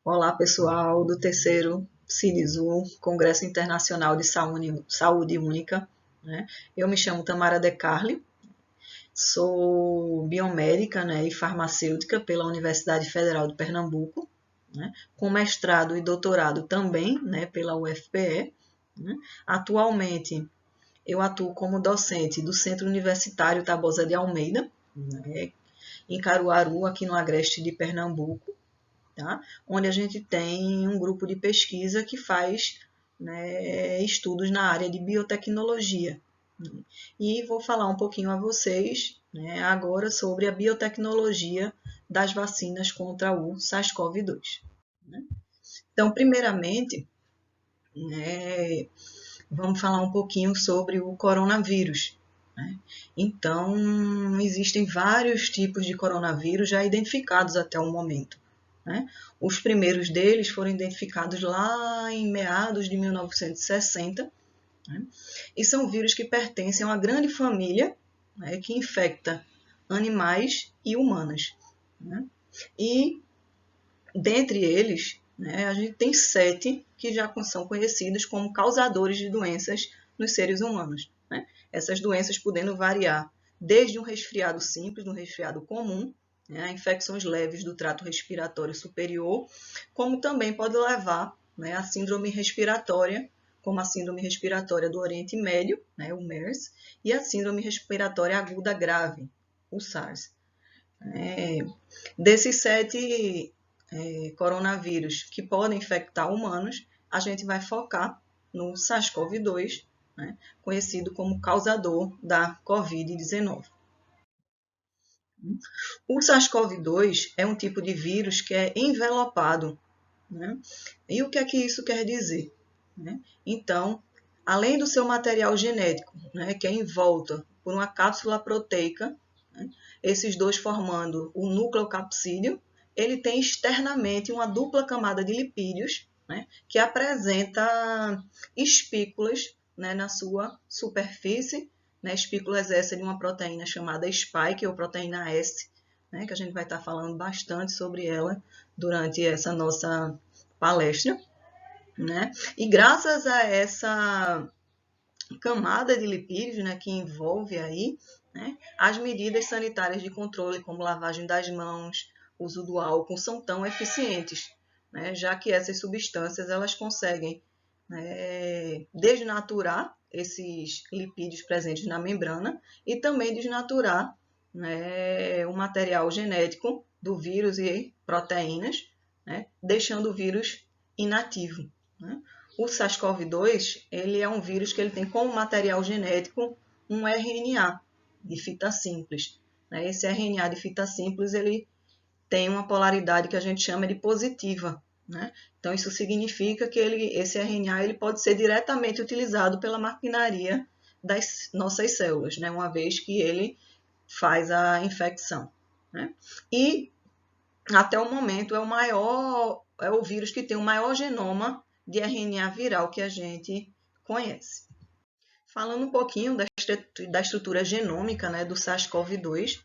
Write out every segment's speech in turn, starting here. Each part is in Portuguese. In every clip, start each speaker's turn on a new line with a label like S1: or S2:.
S1: Olá, pessoal do terceiro CINISU, Congresso Internacional de Saúde Única. Né? Eu me chamo Tamara De Carli, sou biomédica, né, e farmacêutica pela Universidade Federal de Pernambuco, né, com mestrado e doutorado também, né, pela UFPE. Né? Atualmente, eu atuo como docente do Centro Universitário Tabosa de Almeida, né, em Caruaru, aqui no agreste de Pernambuco. Tá? Onde a gente tem um grupo de pesquisa que faz, né, estudos na área de biotecnologia. E vou falar um pouquinho a vocês, né, agora sobre a biotecnologia das vacinas contra o SARS-CoV-2. Né? Então, primeiramente, né, vamos falar um pouquinho sobre o coronavírus. Né? Então, existem vários tipos de coronavírus já identificados até o momento. Né? Os primeiros deles foram identificados lá em meados de 1960, né? E são vírus que pertencem a uma grande família, né, que infecta animais e humanos. Né? E dentre eles, né, a gente tem 7 que já são conhecidos como causadores de doenças nos seres humanos. Né? Essas doenças podendo variar desde um resfriado simples, um resfriado comum, né, infecções leves do trato respiratório superior, como também pode levar, né, a síndrome respiratória, como a síndrome respiratória do Oriente Médio, né, o MERS, e a síndrome respiratória aguda grave, o SARS. Desses 7 coronavírus que podem infectar humanos, a gente vai focar no SARS-CoV-2, né, conhecido como causador da Covid-19. O SARS-CoV-2 é um tipo de vírus que é envelopado. Né? E o que é que isso quer dizer? Né? Então, além do seu material genético, né, que é envolto por uma cápsula proteica, né, esses dois formando o nucleocapsídeo, ele tem externamente uma dupla camada de lipídios, né, que apresenta espículas, né, na sua superfície, né, espículas essa de uma proteína chamada spike, ou proteína S, né, que a gente vai estar falando bastante sobre ela durante essa nossa palestra. Né? E graças a essa camada de lipídios, né, que envolve aí, né, as medidas sanitárias de controle, como lavagem das mãos, uso do álcool, são tão eficientes, né, já que essas substâncias elas conseguem, né, desnaturar esses lipídios presentes na membrana e também desnaturar, né, o material genético do vírus e proteínas, né, deixando o vírus inativo. Né? O SARS-CoV-2 ele é um vírus que ele tem como material genético um RNA de fita simples. Né? Esse RNA de fita simples ele tem uma polaridade que a gente chama de positiva. Né? Então, isso significa que esse RNA ele pode ser diretamente utilizado pela maquinaria das nossas células, né? Uma vez que ele faz a infecção. Né? E, até o momento, é o vírus que tem o maior genoma de RNA viral que a gente conhece. Falando um pouquinho da estrutura genômica, né, do SARS-CoV-2,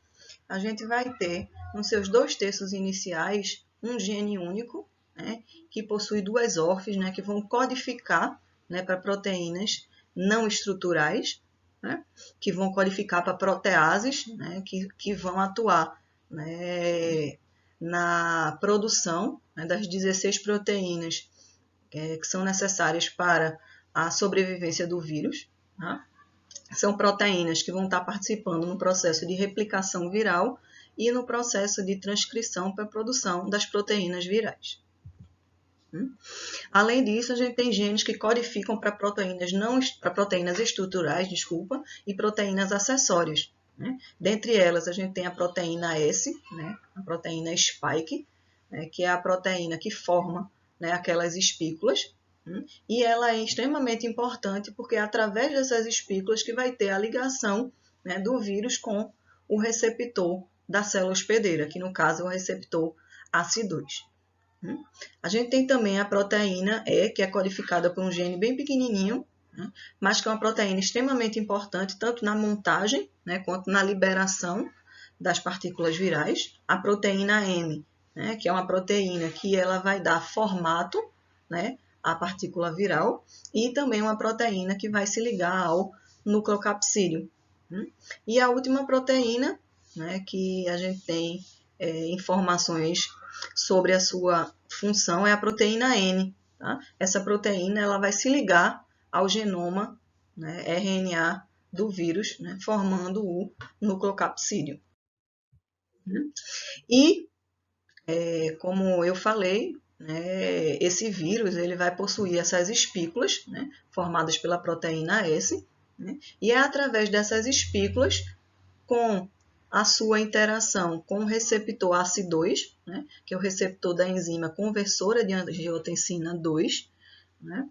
S1: a gente vai ter, nos seus 2 terços iniciais, um gene único, né, que possui 2 órfãs, né, que vão codificar, né, para proteínas não estruturais, né, que vão codificar para proteases, né, que vão atuar, né, na produção, né, das 16 proteínas que são necessárias para a sobrevivência do vírus. Tá? São proteínas que vão estar participando no processo de replicação viral e no processo de transcrição para a produção das proteínas virais. Além disso, a gente tem genes que codificam para proteínas estruturais, e proteínas acessórias. Né? Dentre elas, a gente tem a proteína S, né? A proteína spike, né? Que é a proteína que forma, né, aquelas espículas. E ela é extremamente importante porque é através dessas espículas que vai ter a ligação, né, do vírus com o receptor da célula hospedeira, que no caso é o receptor ACE2. A gente tem também a proteína E, que é codificada por um gene bem pequenininho, né, mas que é uma proteína extremamente importante tanto na montagem, né, quanto na liberação das partículas virais. A proteína M, né, que é uma proteína que ela vai dar formato, né, à partícula viral, e também uma proteína que vai se ligar ao nucleocapsídeo. E a última proteína, né, que a gente tem informações sobre a sua função é a proteína N. Tá? Essa proteína ela vai se ligar ao genoma, né, RNA do vírus, né, formando o nucleocapsídeo. E, como eu falei, né, esse vírus ele vai possuir essas espículas, né, formadas pela proteína S, né, e é através dessas espículas, com a sua interação com o receptor ACE2, né, que é o receptor da enzima conversora de angiotensina 2, né,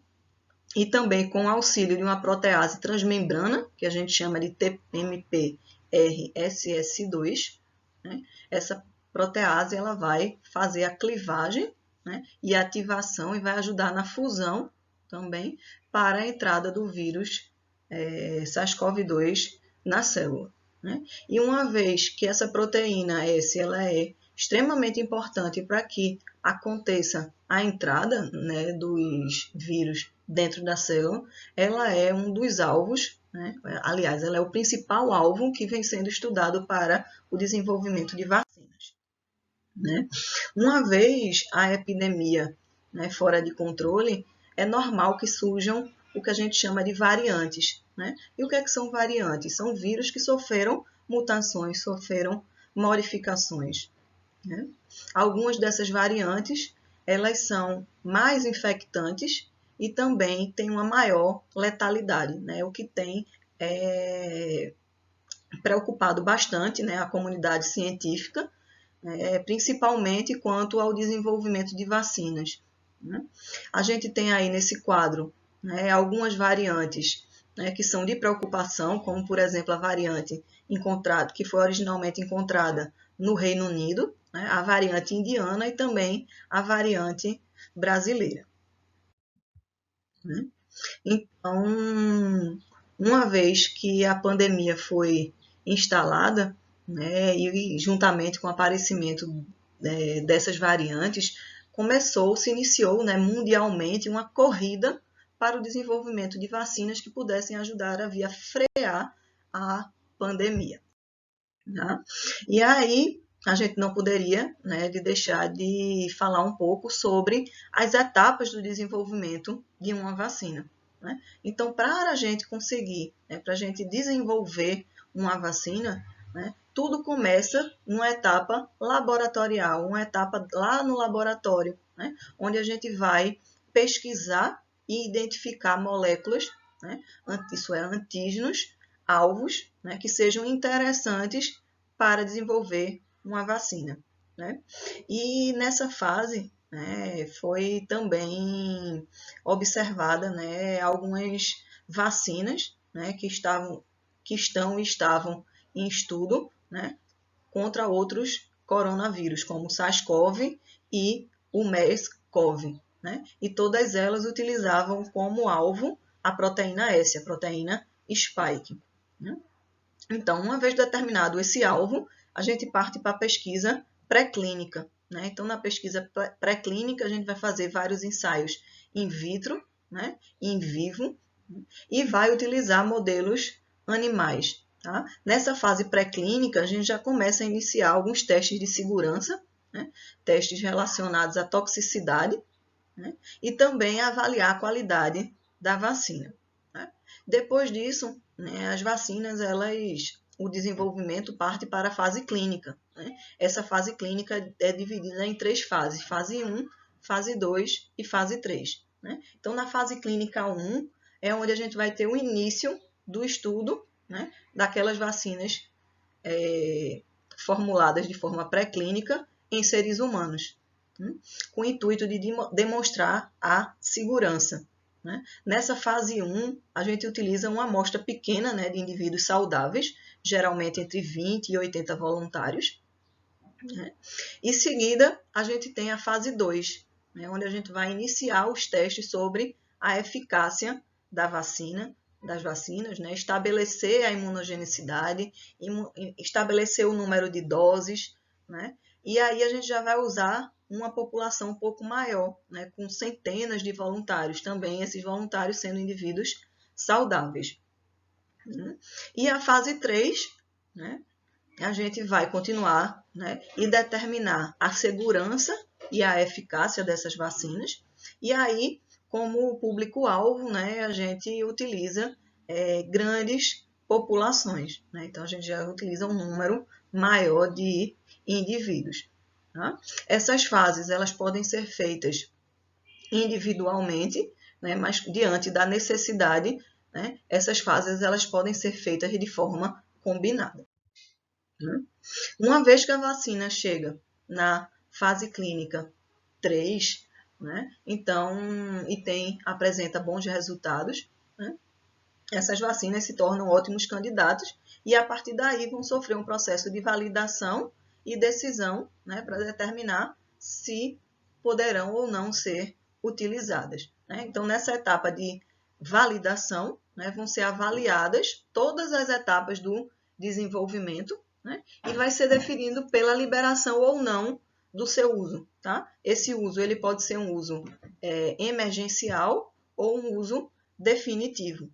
S1: e também com o auxílio de uma protease transmembrana, que a gente chama de TMPRSS2, né, essa protease ela vai fazer a clivagem, né, e ativação e vai ajudar na fusão também para a entrada do vírus SARS-CoV-2 na célula. Né? E uma vez que essa proteína S ela é extremamente importante para que aconteça a entrada, né, dos vírus dentro da célula, ela é um dos alvos, né? Aliás, ela é o principal alvo que vem sendo estudado para o desenvolvimento de vacinas. Né? Uma vez a epidemia, né, fora de controle, é normal que surjam o que a gente chama de variantes. Né? E o que são variantes? São vírus que sofreram mutações, sofreram modificações. Né? Algumas dessas variantes, elas são mais infectantes e também têm uma maior letalidade, né? O que tem preocupado bastante, né, a comunidade científica, principalmente quanto ao desenvolvimento de vacinas. Né? A gente tem aí nesse quadro, né, algumas variantes, né, que são de preocupação, como por exemplo a variante que foi originalmente encontrada no Reino Unido, né, a variante indiana e também a variante brasileira. Né? Então, uma vez que a pandemia foi instalada, né, e juntamente com o aparecimento dessas variantes, se iniciou, né, mundialmente uma corrida para o desenvolvimento de vacinas que pudessem ajudar a frear a pandemia. Tá? E aí a gente não poderia, né, de deixar de falar um pouco sobre as etapas do desenvolvimento de uma vacina. Né? Então, para a gente conseguir, né, para a gente desenvolver uma vacina, né, tudo começa numa etapa laboratorial, uma etapa lá no laboratório, né, onde a gente vai pesquisar e identificar moléculas, né, isso é, antígenos, alvos, né, que sejam interessantes para desenvolver uma vacina. Né? E nessa fase, né, foi também observada, né, algumas vacinas, né, que estão e estavam em estudo, né, contra outros coronavírus, como o SARS-CoV e o MERS-CoV. Né? E todas elas utilizavam como alvo a proteína S, a proteína spike. Né? Então, uma vez determinado esse alvo, a gente parte para a pesquisa pré-clínica. Né? Então, na pesquisa pré-clínica, a gente vai fazer vários ensaios in vitro, né? In vivo, e vai utilizar modelos animais. Tá? Nessa fase pré-clínica, a gente já começa a iniciar alguns testes de segurança, né? Testes relacionados à toxicidade, né? E também avaliar a qualidade da vacina. Né? Depois disso, né, as vacinas, o desenvolvimento parte para a fase clínica. Né? Essa fase clínica é dividida em 3 fases, fase 1, fase 2 e fase 3. Né? Então, na fase clínica 1, é onde a gente vai ter o início do estudo, né, daquelas vacinas formuladas de forma pré-clínica em seres humanos, com o intuito de demonstrar a segurança. Né? Nessa fase 1, a gente utiliza uma amostra pequena, né, de indivíduos saudáveis, geralmente entre 20 e 80 voluntários. Né? Em seguida, a gente tem a fase 2, né, onde a gente vai iniciar os testes sobre a eficácia das vacinas, né, estabelecer a imunogenicidade, estabelecer o número de doses, né, E aí a gente já vai usar uma população um pouco maior, né, com centenas de voluntários, também esses voluntários sendo indivíduos saudáveis. E a fase 3, né, a gente vai continuar, né, e determinar a segurança e a eficácia dessas vacinas. E aí, como público-alvo, né, a gente utiliza grandes populações. Né? Então, a gente já utiliza um número maior de indivíduos. Tá? Essas fases elas podem ser feitas individualmente, né, mas diante da necessidade, né, essas fases elas podem ser feitas de forma combinada. Né? Uma vez que a vacina chega na fase clínica 3, né, então, apresenta bons resultados, né, essas vacinas se tornam ótimos candidatos e, a partir daí, vão sofrer um processo de validação e decisão, né, para determinar se poderão ou não ser utilizadas. Né? Então, nessa etapa de validação, né, vão ser avaliadas todas as etapas do desenvolvimento, né, e vai ser definido pela liberação ou não do seu uso. Tá? Esse uso ele pode ser um uso emergencial ou um uso definitivo.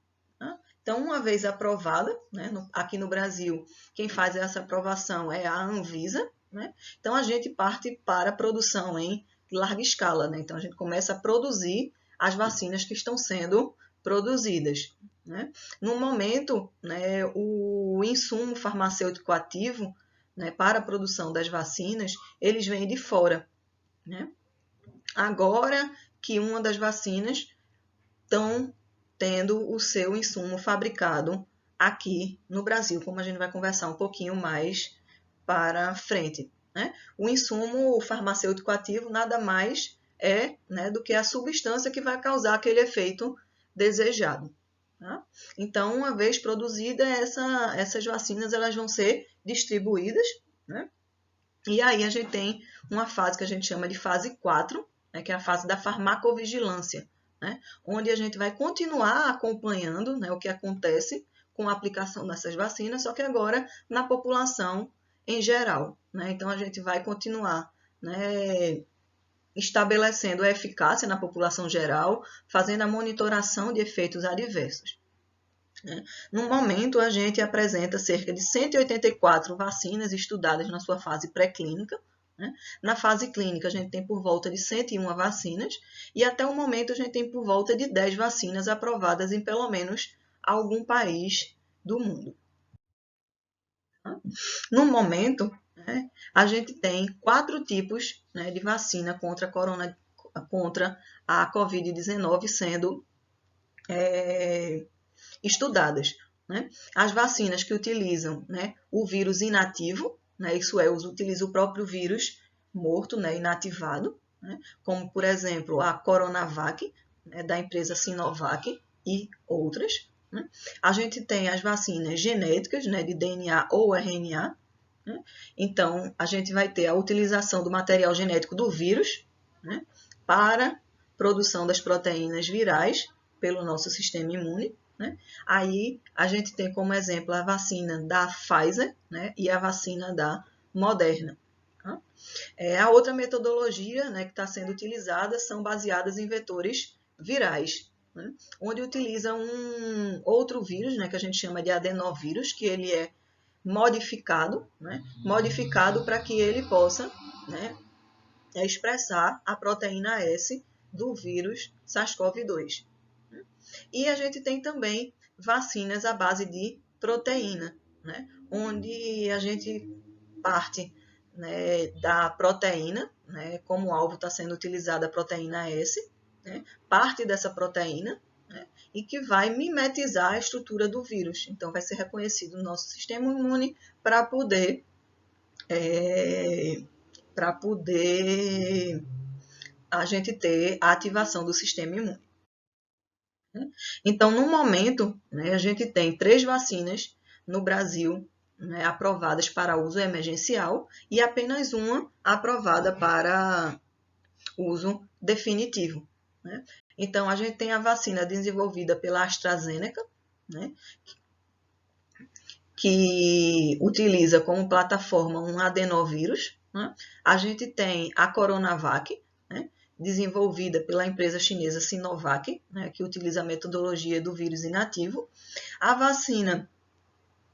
S1: Então, uma vez aprovada, né, aqui no Brasil, quem faz essa aprovação é a Anvisa, né? Então, a gente parte para a produção em larga escala. Né? Então, a gente começa a produzir as vacinas que estão sendo produzidas. Né? No momento, né, o insumo farmacêutico ativo, né, para a produção das vacinas, eles vêm de fora. Né? Agora que uma das vacinas estão tendo o seu insumo fabricado aqui no Brasil, como a gente vai conversar um pouquinho mais para frente. Né? O insumo farmacêutico ativo nada mais é, né, do que a substância que vai causar aquele efeito desejado. Tá? Então, uma vez produzida, essas vacinas elas vão ser distribuídas, né? E aí a gente tem uma fase que a gente chama de fase 4, né, que é a fase da farmacovigilância, né, onde a gente vai continuar acompanhando, né, o que acontece com a aplicação dessas vacinas, só que agora na população em geral. Né? Então, a gente vai continuar, né, estabelecendo a eficácia na população geral, fazendo a monitoração de efeitos adversos. No momento, a gente apresenta cerca de 184 vacinas estudadas na sua fase pré-clínica. Né? Na fase clínica, a gente tem por volta de 101 vacinas e até o momento a gente tem por volta de 10 vacinas aprovadas em pelo menos algum país do mundo. No momento, né, a gente tem 4 tipos, né, de vacina contra a Covid-19 sendo estudadas. Né? As vacinas que utilizam, né, o vírus inativo, né, isso é, utiliza o próprio vírus morto, né, inativado, né, como, por exemplo, a Coronavac, né, da empresa Sinovac e outras. Né? A gente tem as vacinas genéticas, né, de DNA ou RNA. Né? Então, a gente vai ter a utilização do material genético do vírus, né, para produção das proteínas virais pelo nosso sistema imune. Né? Aí a gente tem como exemplo a vacina da Pfizer, né, e a vacina da Moderna. Tá? A outra metodologia, né, que está sendo utilizada são baseadas em vetores virais, né, onde utiliza um outro vírus, né, que a gente chama de adenovírus, que ele é modificado, né, modificado para que ele possa, né, expressar a proteína S do vírus SARS-CoV-2. E a gente tem também vacinas à base de proteína, né? Onde a gente parte, né, da proteína, né, como alvo está sendo utilizada a proteína S, né, parte dessa proteína, né, e que vai mimetizar a estrutura do vírus. Então, vai ser reconhecido no nosso sistema imune para poder a gente ter a ativação do sistema imune. Então, no momento, né, a gente tem 3 vacinas no Brasil, né, aprovadas para uso emergencial e apenas uma aprovada para uso definitivo. Né? Então, a gente tem a vacina desenvolvida pela AstraZeneca, né, que utiliza como plataforma um adenovírus, né? A gente tem a Coronavac, né, desenvolvida pela empresa chinesa Sinovac, né, que utiliza a metodologia do vírus inativo. A vacina,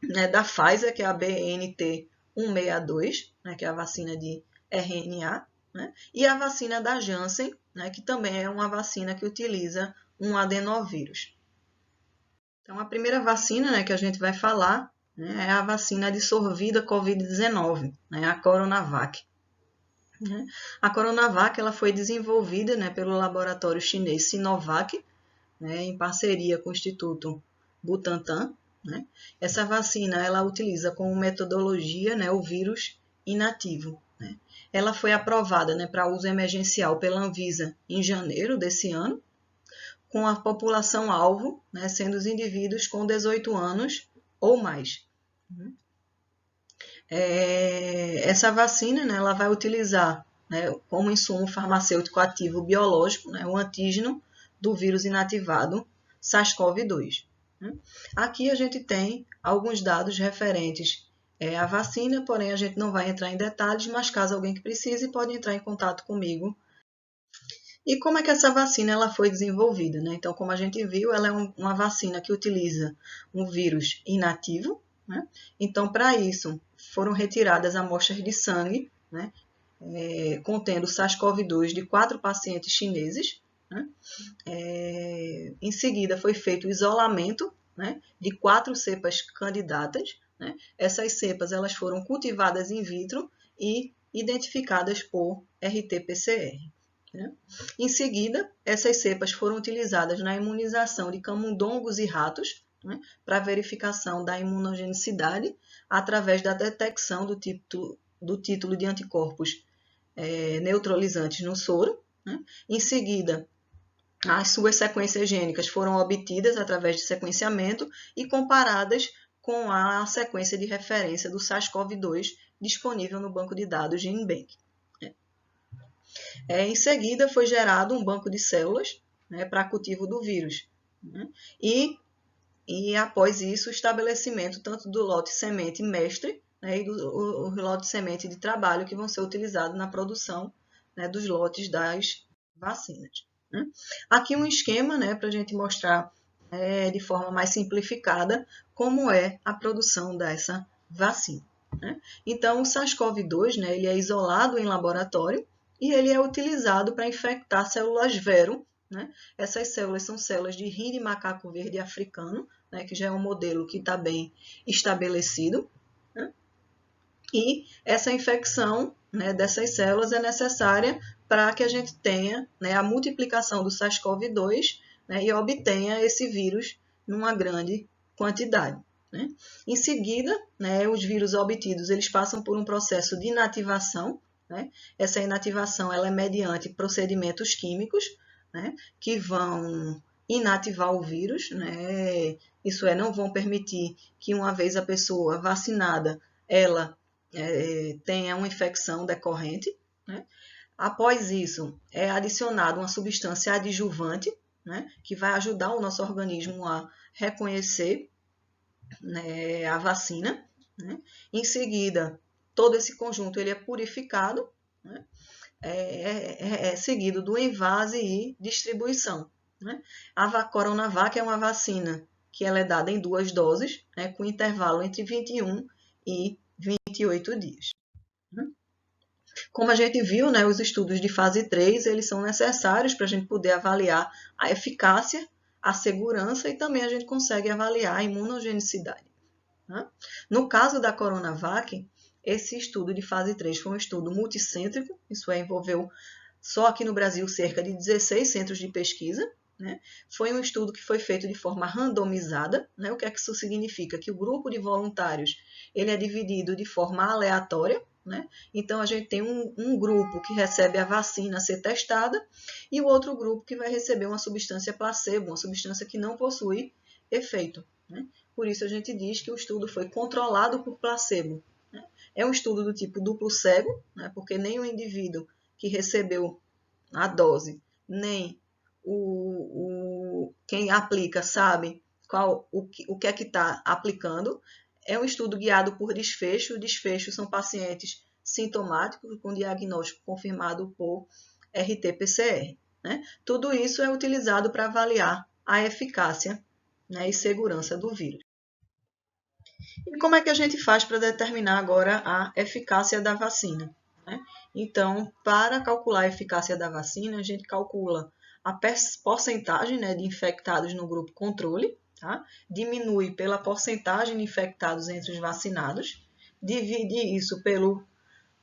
S1: né, da Pfizer, que é a BNT162, né, que é a vacina de RNA, né, e a vacina da Janssen, né, que também é uma vacina que utiliza um adenovírus. Então, a primeira vacina, né, que a gente vai falar, né, é a vacina dissolvida COVID-19, né, a Coronavac. Né? A Coronavac ela foi desenvolvida, né, pelo laboratório chinês Sinovac, né, em parceria com o Instituto Butantan. Né? Essa vacina ela utiliza como metodologia, né, o vírus inativo. Né? Ela foi aprovada, né, para uso emergencial pela Anvisa em janeiro desse ano, com a população-alvo, né, sendo os indivíduos com 18 anos ou mais. Essa vacina, né, ela vai utilizar, né, como insumo farmacêutico ativo biológico, né, o antígeno do vírus inativado SARS-CoV-2. Né? Aqui a gente tem alguns dados referentes à vacina, porém a gente não vai entrar em detalhes, mas caso alguém que precise, pode entrar em contato comigo. E como é que essa vacina ela foi desenvolvida? Né? Então, como a gente viu, ela é uma vacina que utiliza um vírus inativo. Né? Então, para isso, foram retiradas amostras de sangue, né? Contendo SARS-CoV-2 de 4 pacientes chineses. Né? Em seguida, foi feito o isolamento, né, de 4 cepas candidatas. Né? Essas cepas elas foram cultivadas in vitro e identificadas por RT-PCR. Né? Em seguida, essas cepas foram utilizadas na imunização de camundongos e ratos, né, para verificação da imunogenicidade através da detecção do título de anticorpos neutralizantes no soro. Né? Em seguida, as suas sequências gênicas foram obtidas através de sequenciamento e comparadas com a sequência de referência do SARS-CoV-2 disponível no banco de dados GenBank. Em seguida, foi gerado um banco de células, né, para cultivo do vírus. Né, e após isso, o estabelecimento tanto do lote semente mestre, né, e do lote semente de trabalho que vão ser utilizados na produção, né, dos lotes das vacinas. Né. Aqui um esquema, né, para a gente mostrar de forma mais simplificada como é a produção dessa vacina. Né. Então, o SARS-CoV-2, né, ele é isolado em laboratório e ele é utilizado para infectar células vero. Né? Essas células são células de rim de macaco verde africano, né, que já é um modelo que está bem estabelecido. Né? E essa infecção, né, dessas células é necessária para que a gente tenha, né, a multiplicação do SARS-CoV-2, né, e obtenha esse vírus numa grande quantidade. Né? Em seguida, né, os vírus obtidos eles passam por um processo de inativação. Né? Essa inativação ela é mediante procedimentos químicos, né, que vão inativar o vírus, né? Isso é, não vão permitir que uma vez a pessoa vacinada, ela tenha uma infecção decorrente. Né? Após isso, é adicionada uma substância adjuvante, né, que vai ajudar o nosso organismo a reconhecer, né, a vacina. Né? Em seguida, todo esse conjunto ele é purificado, né? Seguido do envase e distribuição. Né? A Coronavac é uma vacina que ela é dada em 2 doses, né, com intervalo entre 21 e 28 dias. Como a gente viu, né, os estudos de fase 3, eles são necessários para a gente poder avaliar a eficácia, a segurança e também a gente consegue avaliar a imunogenicidade. Né? No caso da Coronavac, esse estudo de fase 3 foi um estudo multicêntrico, isso envolveu só aqui no Brasil cerca de 16 centros de pesquisa. Né? Foi um estudo que foi feito de forma randomizada. Né? O que é que isso significa? Que o grupo de voluntários ele é dividido de forma aleatória. Né? Então, a gente tem um grupo que recebe a vacina a ser testada e o outro grupo que vai receber uma substância placebo, uma substância que não possui efeito. Né? Por isso, a gente diz que o estudo foi controlado por placebo. Né? É um estudo do tipo duplo cego, né? Porque nem o indivíduo que recebeu a dose, nem quem aplica sabe o que é que está aplicando. É um estudo guiado por desfecho. Desfechos são pacientes sintomáticos com diagnóstico confirmado por RT-PCR. Né? Tudo isso é utilizado para avaliar a eficácia, né, e segurança do vírus. E como é que a gente faz para determinar agora a eficácia da vacina? Né? Então, para calcular a eficácia da vacina, a gente calcula a porcentagem, né, de infectados no grupo controle, tá? Diminui pela porcentagem de infectados entre os vacinados, divide isso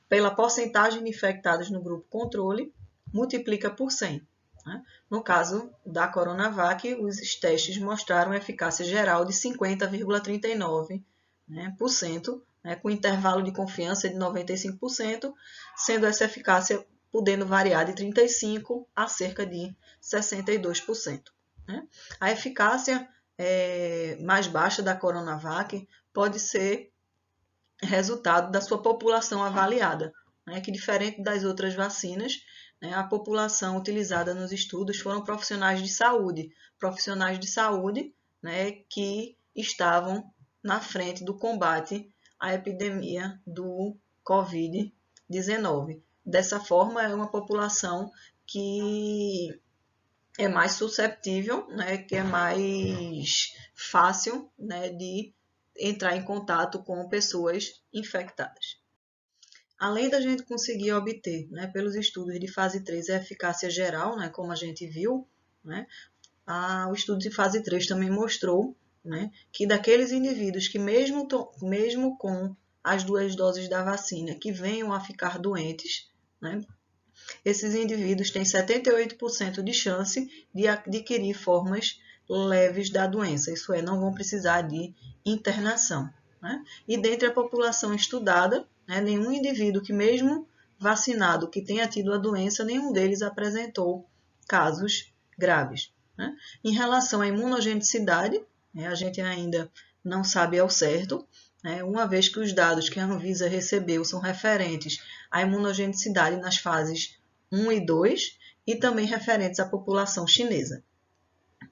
S1: pela porcentagem de infectados no grupo controle, multiplica por 100. Né? No caso da Coronavac, os testes mostraram eficácia geral de 50,39%, né, com intervalo de confiança de 95%, sendo essa eficácia podendo variar de 35% a cerca de 62%. Né? A eficácia mais baixa da Coronavac pode ser resultado da sua população avaliada, né, que diferente das outras vacinas, né, a população utilizada nos estudos foram profissionais de saúde, né, que estavam na frente do combate à epidemia do Covid-19. Dessa forma, é uma população que é mais susceptível, né, que é mais fácil, né, de entrar em contato com pessoas infectadas. Além da gente conseguir obter, né, pelos estudos de fase 3 a eficácia geral, né, como a gente viu, né, o estudo de fase 3 também mostrou, né, que daqueles indivíduos que mesmo com as 2 doses da vacina que venham a ficar doentes, né, esses indivíduos têm 78% de chance de adquirir formas leves da doença, isso é, não vão precisar de internação. Né? E dentre a população estudada, né, nenhum indivíduo que mesmo vacinado que tenha tido a doença, nenhum deles apresentou casos graves. Né? Em relação à imunogenicidade, né, a gente ainda não sabe ao certo, né, uma vez que os dados que a Anvisa recebeu são referentes à imunogenicidade nas fases 1 e 2 e também referentes à população chinesa.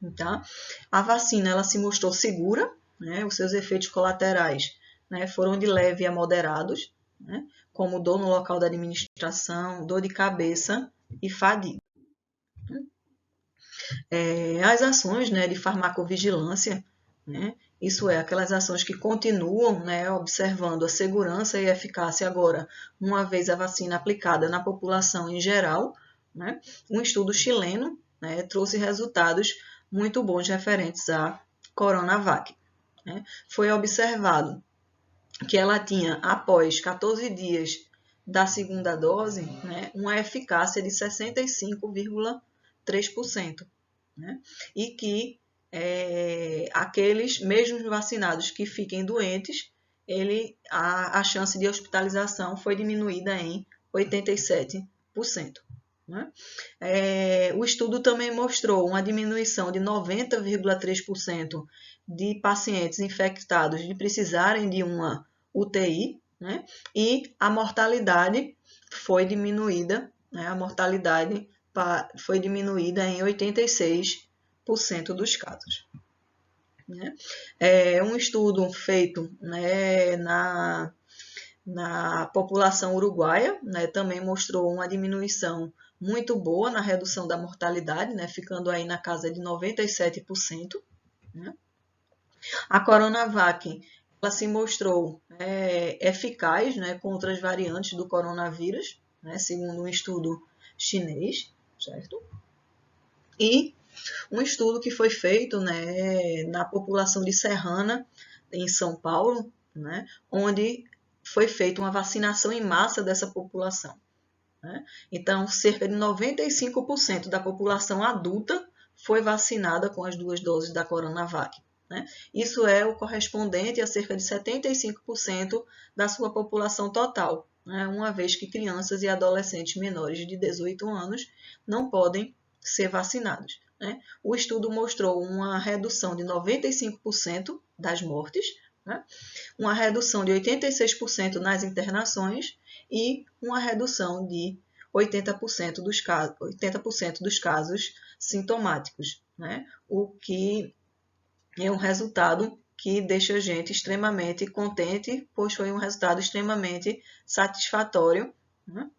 S1: Então, a vacina ela se mostrou segura, né, os seus efeitos colaterais, né, foram de leve a moderados, né, como dor no local da administração, dor de cabeça e fadiga. As ações, né, de farmacovigilância, né, isso é, aquelas ações que continuam, né, observando a segurança e a eficácia agora, uma vez a vacina aplicada na população em geral, né, um estudo chileno, né, trouxe resultados muito bons referentes à Coronavac. Né. Foi observado que ela tinha, após 14 dias da segunda dose, né, uma eficácia de 65,3%. Né, e que aqueles mesmos vacinados que fiquem doentes, a chance de hospitalização foi diminuída em 87%. Né? O estudo também mostrou uma diminuição de 90,3% de pacientes infectados de precisarem de uma UTI, né? E a mortalidade foi diminuída, né? A mortalidade foi diminuída em 86% dos casos. Né? Um estudo feito, né, na população uruguaia, né, também mostrou uma diminuição muito boa na redução da mortalidade, né, ficando aí na casa de 97%. Né? A Coronavac ela se mostrou eficaz, né, contra as variantes do coronavírus, né, segundo um estudo chinês, certo? E um estudo que foi feito, né, na população de Serrana, em São Paulo, né, onde foi feita uma vacinação em massa dessa população. Né? Então, cerca de 95% da população adulta foi vacinada com as 2 doses da Coronavac. Né? Isso é o correspondente a cerca de 75% da sua população total, né? Uma vez que crianças e adolescentes menores de 18 anos não podem ser vacinados. Né? O estudo mostrou uma redução de 95% das mortes, né? Uma redução de 86% nas internações e uma redução de 80% dos casos sintomáticos, né? O que é um resultado que deixa a gente extremamente contente, pois foi um resultado extremamente satisfatório, né?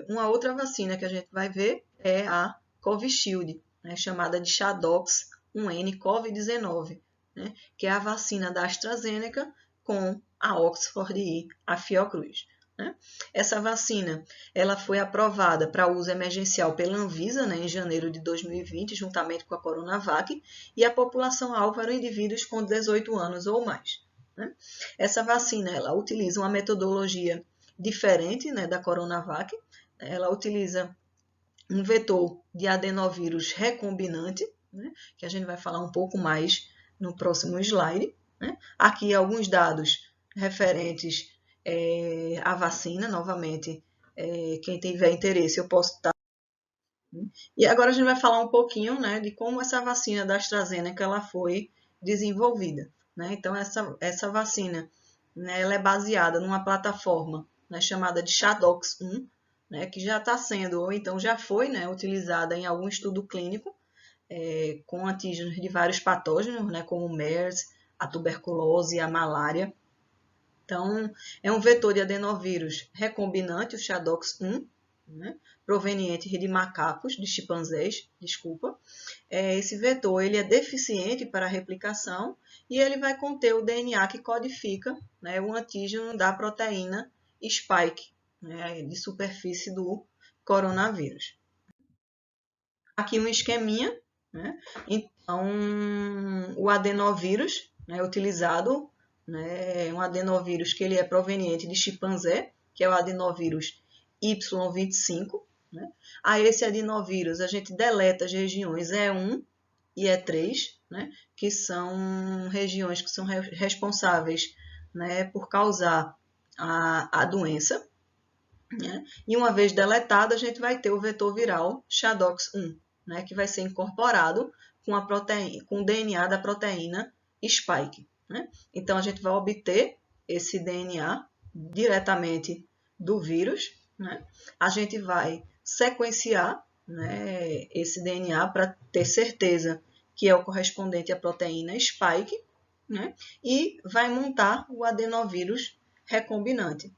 S1: Uma outra vacina que a gente vai ver é a Covishield, né, chamada de Chadox 1N Covid-19, né, que é a vacina da AstraZeneca com a Oxford e a Fiocruz. Né? Essa vacina ela foi aprovada para uso emergencial pela Anvisa, né, em janeiro de 2020, juntamente com a Coronavac, e a população-alvo eram indivíduos com 18 anos ou mais. Né? Essa vacina ela utiliza uma metodologia diferente, né, da Coronavac. Ela utiliza um vetor de adenovírus recombinante, né, que a gente vai falar um pouco mais no próximo slide. Né? Aqui alguns dados referentes à vacina, novamente, quem tiver interesse eu posso estar. E agora a gente vai falar um pouquinho, né, de como essa vacina da AstraZeneca ela foi desenvolvida. Né? Então, essa vacina, né, ela é baseada numa plataforma, né, chamada de Chadox-1, né, que já está sendo, ou então já foi, né, utilizada em algum estudo clínico com antígenos de vários patógenos, né, como o MERS, a tuberculose e a malária. Então, é um vetor de adenovírus recombinante, o Chadox-1, né, proveniente de macacos, de chimpanzés, desculpa. Esse vetor ele é deficiente para a replicação e ele vai conter o DNA que codifica, né, o antígeno da proteína spike, né, de superfície do coronavírus. Aqui um esqueminha, né? Então, o adenovírus, né, utilizado, né, um adenovírus que ele é proveniente de chimpanzé, que é o adenovírus Y25. Né? A esse adenovírus a gente deleta as regiões E1 e E3, né, que são regiões que são responsáveis, né, por causar a doença. Né? E uma vez deletado, a gente vai ter o vetor viral Chadox1, né, que vai ser incorporado com o DNA da proteína spike. Né? Então, a gente vai obter esse DNA diretamente do vírus. Né? A gente vai sequenciar, né, esse DNA para ter certeza que é o correspondente à proteína spike, né? E vai montar o adenovírus recombinante.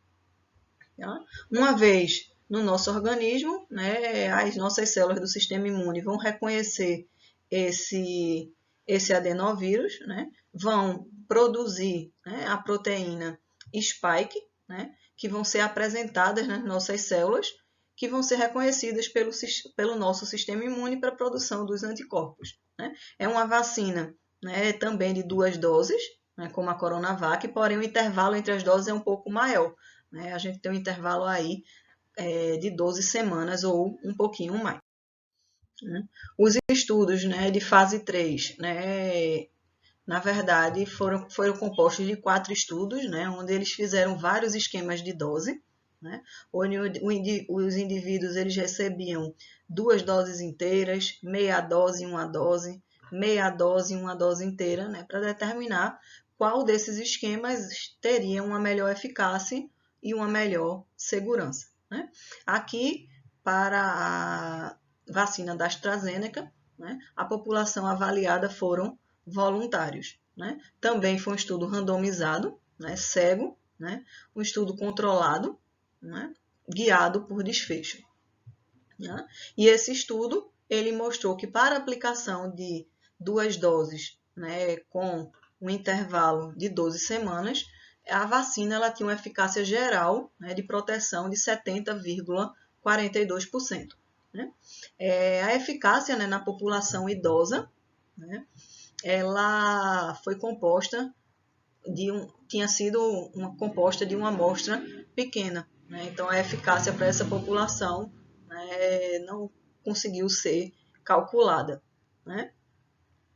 S1: Tá? Uma vez no nosso organismo, né, as nossas células do sistema imune vão reconhecer esse adenovírus, né, vão produzir, né, a proteína spike, né, que vão ser apresentadas nas nossas células, que vão ser reconhecidas pelo nosso sistema imune para a produção dos anticorpos. Né? É uma vacina, né, também de 2 doses, né, como a Coronavac, porém o intervalo entre as doses é um pouco maior. Né? A gente tem um intervalo aí de 12 semanas ou um pouquinho mais. Né? Os estudos, né, de fase 3, né, na verdade, foram compostos de 4 estudos, né, onde eles fizeram vários esquemas de dose, né, onde os indivíduos eles recebiam 2 doses inteiras, meia dose e uma dose, meia dose e uma dose inteira, né, para determinar qual desses esquemas teria uma melhor eficácia e uma melhor segurança. Né? Aqui, para a vacina da AstraZeneca, né, a população avaliada foram voluntários. Né? Também foi um estudo randomizado, né, cego, né, um estudo controlado, né, guiado por desfecho. Né? E esse estudo ele mostrou que para a aplicação de 2 doses, né, com um intervalo de 12 semanas, a vacina ela tinha uma eficácia geral, né, de proteção de 70,42%. Né? A eficácia, né, na população idosa, né, ela foi composta tinha sido composta de uma amostra pequena. Né? Então, a eficácia para essa população, né, não conseguiu ser calculada. Né?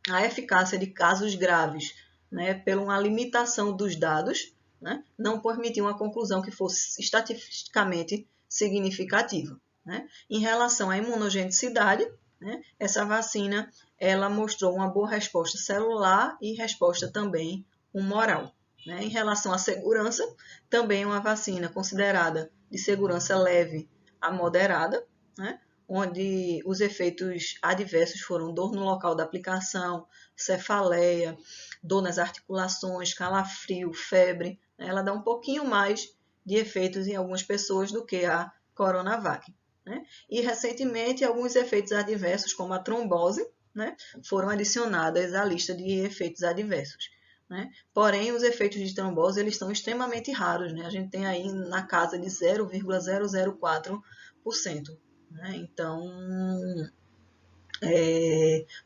S1: A eficácia de casos graves, né, por uma limitação dos dados, né, não permitiu uma conclusão que fosse estatisticamente significativa. Né? Em relação à imunogenicidade, né, essa vacina ela mostrou uma boa resposta celular e resposta também humoral. Né? Em relação à segurança, também uma vacina considerada de segurança leve a moderada, né? onde os efeitos adversos foram dor no local da aplicação, cefaleia, dor nas articulações, calafrio, febre. Ela dá um pouquinho mais de efeitos em algumas pessoas do que a Coronavac. Né? E, recentemente, alguns efeitos adversos, como a trombose, né, foram adicionadas à lista de efeitos adversos. Né? Porém, os efeitos de trombose eles são extremamente raros. Né? A gente tem aí na casa de 0,004%. Né? Então,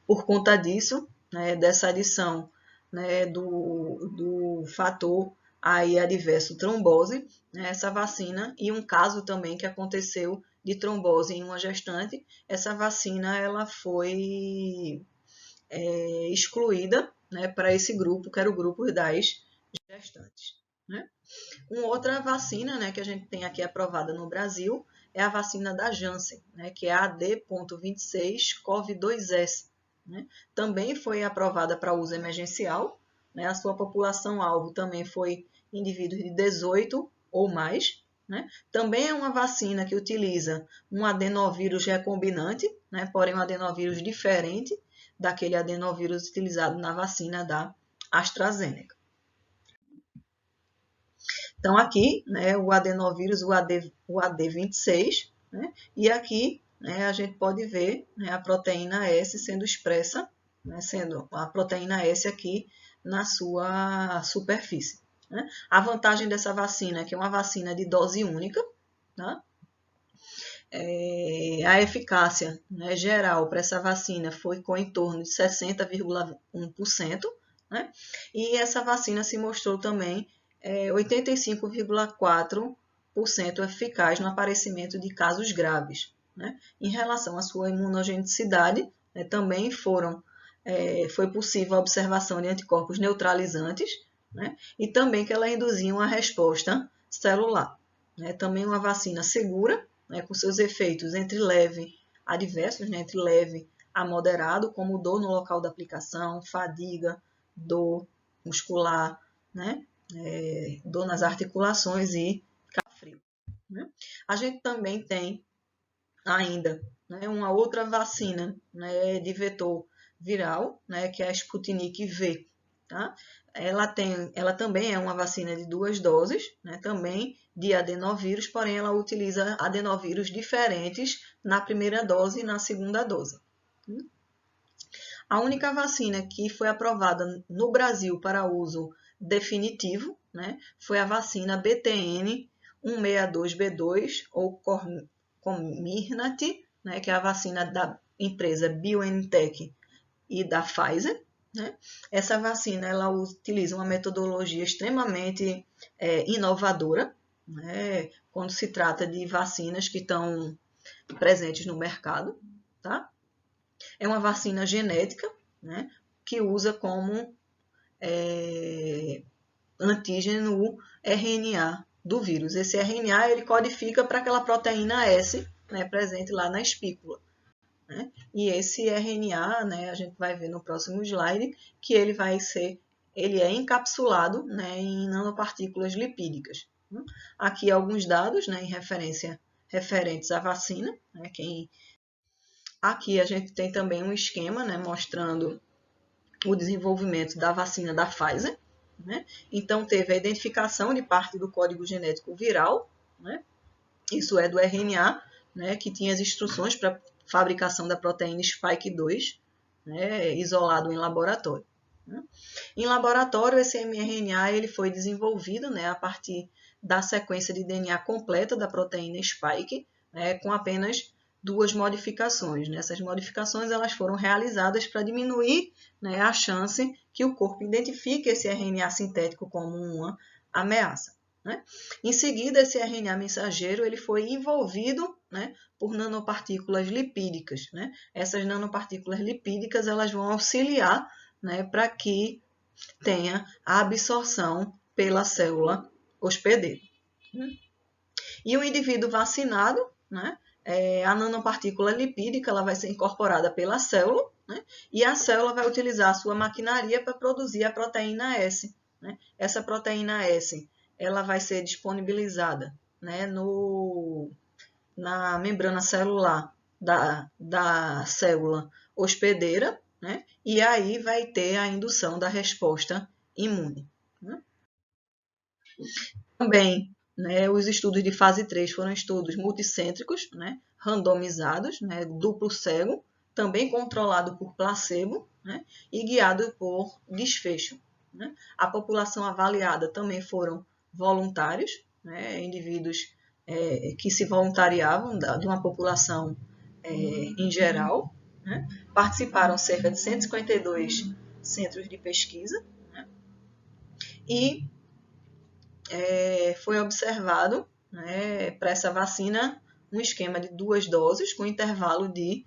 S1: por conta disso, né, dessa adição, né, do fator aí adverso trombose, né, essa vacina, e um caso também que aconteceu de trombose em uma gestante, essa vacina ela foi excluída, né, para esse grupo, que era o grupo das gestantes. Né? Uma outra vacina, né, que a gente tem aqui aprovada no Brasil é a vacina da Janssen, né, que é a AD.26-CoV2S. Né? Também foi aprovada para uso emergencial. Né? A sua população-alvo também foi indivíduos de 18 ou mais. Né? Também é uma vacina que utiliza um adenovírus recombinante, né? Porém um adenovírus diferente daquele adenovírus utilizado na vacina da AstraZeneca. Então, aqui, né, o adenovírus, o AD26, né, e aqui né, a gente pode ver né, a proteína S sendo expressa, né, sendo a proteína S aqui na sua superfície. Né? A vantagem dessa vacina é que é uma vacina de dose única, tá? A eficácia né, geral para essa vacina foi com em torno de 60,1%, né? E essa vacina se mostrou também 85,4% eficaz no aparecimento de casos graves. Né? Em relação à sua imunogenicidade, né, também foi possível a observação de anticorpos neutralizantes, né? E também que ela induzia uma resposta celular. Né? Também uma vacina segura, né, com seus efeitos entre leve adversos, né, entre leve a moderado, como dor no local da aplicação, fadiga, dor muscular, né, dor nas articulações e calafrio. Né? A gente também tem ainda né, uma outra vacina né, de vetor viral, né, que é a Sputnik V. Tá? Ela também é uma vacina de 2 doses, né, também de adenovírus, porém ela utiliza adenovírus diferentes na primeira dose e na segunda dose. A única vacina que foi aprovada no Brasil para uso definitivo né, foi a vacina BTN 162B2 ou Comirnaty, né, que é a vacina da empresa BioNTech e da Pfizer. Né? Essa vacina ela utiliza uma metodologia extremamente inovadora, né? Quando se trata de vacinas que estão presentes no mercado. Tá? É uma vacina genética né? Que usa como antígeno o RNA do vírus. Esse RNA ele codifica para aquela proteína S né? Presente lá na espícula. Né? E esse RNA, né, a gente vai ver no próximo slide, que ele é encapsulado né, em nanopartículas lipídicas. Aqui alguns dados né, referentes à vacina. Né, Aqui a gente tem também um esquema né, mostrando o desenvolvimento da vacina da Pfizer. Né? Então, teve a identificação de parte do código genético viral, né? Isso é do RNA, né, que tinha as instruções para fabricação da proteína Spike 2, né, isolado em laboratório. Né? Em laboratório, esse mRNA ele foi desenvolvido né, a partir da sequência de DNA completa da proteína Spike, né, com apenas 2 modificações. Né? Essas modificações elas foram realizadas para diminuir né, a chance que o corpo identifique esse RNA sintético como uma ameaça. Né? Em seguida, esse RNA mensageiro ele foi envolvido né, por nanopartículas lipídicas. Né? Essas nanopartículas lipídicas elas vão auxiliar né, para que tenha a absorção pela célula hospedeira. E o indivíduo vacinado, né, a nanopartícula lipídica ela vai ser incorporada pela célula né, e a célula vai utilizar a sua maquinaria para produzir a proteína S. Né? Essa proteína S ela vai ser disponibilizada né, na membrana celular da célula hospedeira, né? E aí vai ter a indução da resposta imune. Né? Também, né, os estudos de fase 3 foram estudos multicêntricos, né, randomizados, né, duplo cego, também controlado por placebo, né, e guiado por desfecho. Né? A população avaliada também foram voluntários, né, indivíduos que se voluntariavam de uma população em geral. Né? Participaram cerca de 152 centros de pesquisa, né? E foi observado, né, para essa vacina um esquema de 2 doses com intervalo de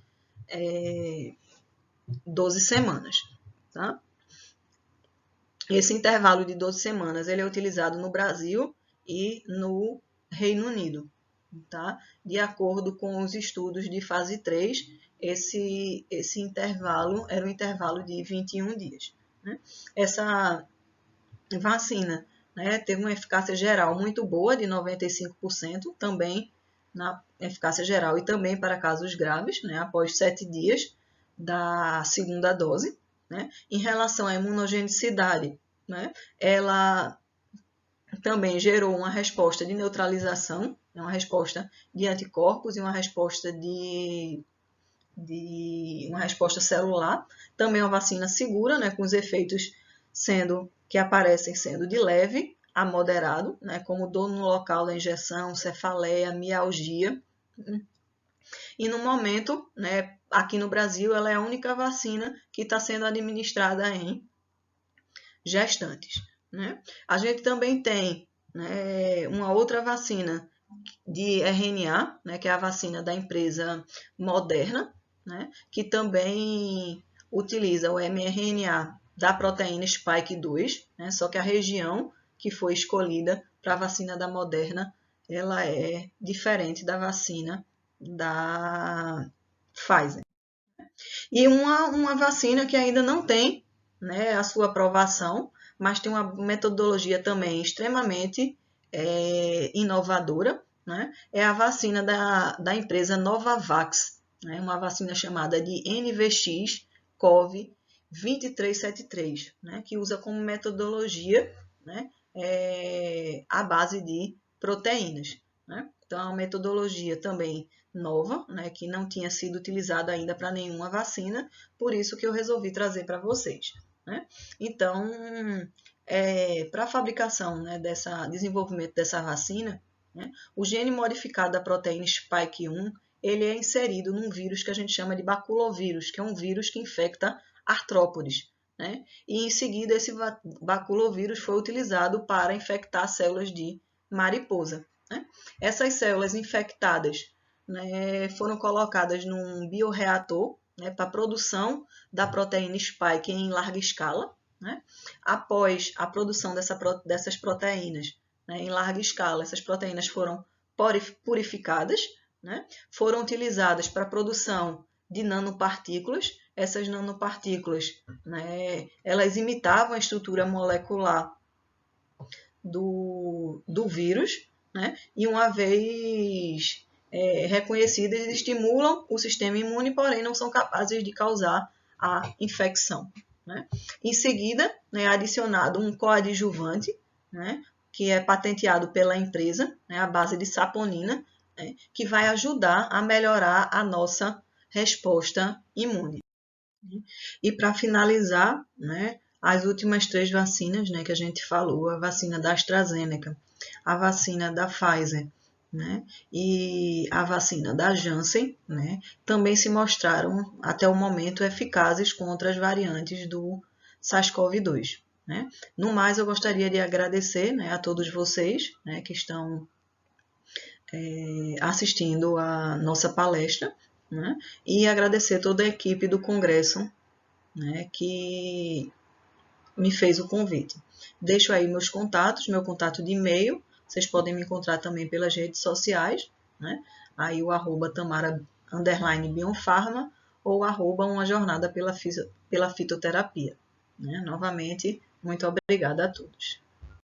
S1: 12 semanas. Tá? Esse intervalo de 12 semanas ele é utilizado no Brasil e no Reino Unido. Tá? De acordo com os estudos de fase 3, esse intervalo era um intervalo de 21 dias. Né? Essa vacina, né, teve uma eficácia geral muito boa, de 95%, também na eficácia geral e também para casos graves, né, após 7 dias da segunda dose. Né. Em relação à imunogenicidade, né, ela também gerou uma resposta de neutralização, uma resposta de anticorpos e uma resposta uma resposta celular. Também é uma vacina segura, né, com os efeitos que aparecem sendo de leve a moderado, né, como dor no local da injeção, cefaleia, mialgia. E no momento, né, aqui no Brasil, ela é a única vacina que está sendo administrada em gestantes. Né? A gente também tem, né, uma outra vacina de RNA, né, que é a vacina da empresa Moderna, né, que também utiliza o mRNA da proteína Spike 2, né, só que a região que foi escolhida para a vacina da Moderna, ela é diferente da vacina da Pfizer. E uma vacina que ainda não tem, né, a sua aprovação, mas tem uma metodologia também extremamente inovadora, né, é a vacina da empresa Novavax, né, uma vacina chamada de NVX-CoV2373, né, que usa como metodologia, né, a base de proteínas. Né? Então, é uma metodologia também nova, né, que não tinha sido utilizada ainda para nenhuma vacina, por isso que eu resolvi trazer para vocês. Né? Então, para a fabricação, né, desenvolvimento dessa vacina, né, o gene modificado da proteína Spike 1, ele é inserido num vírus que a gente chama de baculovírus, que é um vírus que infecta artrópodes. Né? E em seguida, esse baculovírus foi utilizado para infectar células de mariposa. Né? Essas células infectadas, né, foram colocadas num bioreator, né, para a produção da proteína Spike em larga escala. Né? Após a produção dessas proteínas, né, em larga escala, essas proteínas foram purificadas, né? Foram utilizadas para a produção de nanopartículas. Essas nanopartículas, né, elas imitavam a estrutura molecular do vírus, né? E uma vez reconhecidas, estimulam o sistema imune, porém não são capazes de causar a infecção. Né? Em seguida, né, adicionado um coadjuvante, né, que é patenteado pela empresa, né, à base de saponina, né, que vai ajudar a melhorar a nossa resposta imune. E para finalizar, né, as últimas 3 vacinas, né, que a gente falou, a vacina da AstraZeneca, a vacina da Pfizer, né, e a vacina da Janssen, né, também se mostraram, até o momento, eficazes contra as variantes do SARS-CoV-2. Né. No mais, eu gostaria de agradecer, né, a todos vocês, né, que estão assistindo a nossa palestra, né, e agradecer toda a equipe do Congresso, né, que me fez o convite. Deixo aí meus contatos, meu contato de e-mail, vocês podem me encontrar também pelas redes sociais, né? Aí o @tamara_bionfarma ou @uma jornada pela fitoterapia. Né? Novamente, muito obrigada a todos.